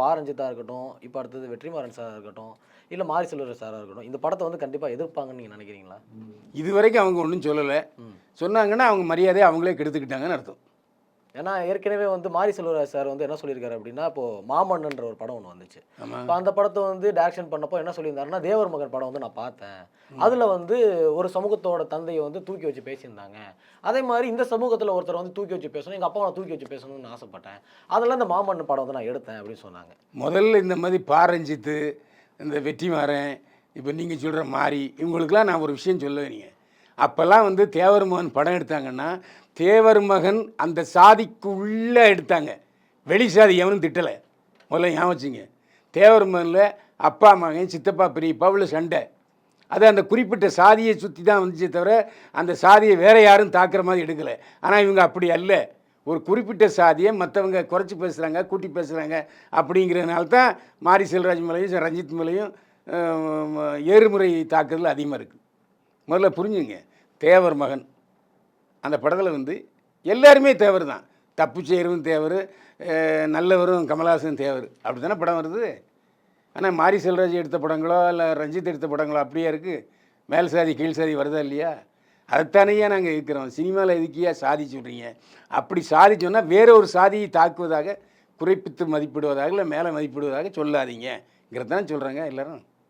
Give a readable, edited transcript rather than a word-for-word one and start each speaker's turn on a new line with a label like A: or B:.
A: பா. ரஞ்சித்தா இருக்கட்டும், இப்போ அடுத்தது வெற்றிமாறன் சாரா இருக்கட்டும், இல்ல மாரி செல்வராஜ் சாரா இருக்கட்டும், இந்த படத்த வந்து கண்டிப்பா எதிர்ப்பாங்கன்னு நீங்க நினைக்கிறீங்களா?
B: இதுவரைக்கும் அவங்க ஒன்றும் சொல்லலை. சொன்னாங்கன்னா அவங்க மரியாதையை அவங்களே கெடுத்துக்கிட்டாங்கன்னு அர்த்தம்.
A: ஏன்னா ஏற்கனவே வந்து மாரி செல்வராஜ் சார் வந்து என்ன சொல்லியிருக்காரு அப்படின்னா, இப்போ மாமன்னன்ற ஒரு படம் ஒண்ணு வந்துச்சு.
B: ஆமாம்.
A: இப்போ அந்த படத்த வந்து டைரக்ஷன் பண்ணப்போ என்ன சொல்லியிருந்தாருன்னா, தேவர் மகன் படம் வந்து நான் பார்த்தேன். அதுல வந்து ஒரு சமூகத்தோட தந்தைய வந்து தூக்கி வச்சு பேசியிருந்தாங்க. அதே மாரி இந்த சமூகத்துல ஒருத்தர வந்து தூக்கி வச்சு பேசணும். எங்க அப்பாவ நான் தூக்கி வச்சு பேசணும்னு ஆசைப்பட்டேன். அதெல்லாம் இந்த மாமன்னன் படம் வந்து நான் எடுத்தேன் அப்படின்னு சொன்னாங்க.
B: முதல்ல இந்த மாதிரி பா. ரஞ்சித்து, இந்த வெற்றிமாறன், இப்போ நீங்கள் சொல்கிற மாரி இவங்களுக்கெல்லாம் நான் ஒரு விஷயம் சொல்லுவேன். அப்போல்லாம் வந்து தேவர் மகன் படம் எடுத்தாங்கன்னா தேவர் மகன் அந்த சாதிக்கு உள்ளே எடுத்தாங்க. வெளி சாதி எவனும் திட்டலை. முதல்ல ஞாபகம் வச்சுங்க. தேவர் மகனில் அப்பா மகன் சித்தப்பா பெரியப்பா உள்ள சண்டை. அது அந்த குறிப்பிட்ட சாதியை சுற்றி தான் வந்துச்சே தவிர அந்த சாதியை வேறு யாரும் தாக்குற மாதிரி எடுக்கலை. ஆனால் இவங்க அப்படி அல்ல. ஒரு குறிப்பிட்ட சாதியை மற்றவங்க குறைச்சி பேசுகிறாங்க, கூட்டி பேசுகிறாங்க அப்படிங்கிறதுனால தான் மாரி செல்வராஜ் மேலேயும் ரஞ்சித் மேலேயும் ஏறுமுறை தாக்குதல் அதிகமாக இருக்குது. முதல்ல புரிஞ்சுங்க. தேவர் மகன் அந்த படத்தில் வந்து எல்லாருமே தேவர் தான். தப்பு செய்கிறவரும் தேவர், நல்லவரும் கமல்ஹாசன் தேவர். அப்படி தானே படம் வருது. ஆனால் மாரி செல்வராஜ் எடுத்த படங்களோ இல்லை ரஞ்சித் எடுத்த படங்களோ அப்படியே இருக்குது. மேல் சாதி கீழ் சாதி வருதா இல்லையா? அதைத்தானையே நாங்கள் இருக்கிறோம். சினிமாவில் எதுக்கியா சாதி சொல்கிறீங்க? அப்படி சாதி சொன்னால் வேற ஒரு சாதியை தாக்குவதாக, குறைப்பித்து மதிப்பிடுவதாக, இல்லை மேலே மதிப்பிடுவதாக சொல்லாதீங்கிறதான் சொல்கிறாங்க எல்லோரும்.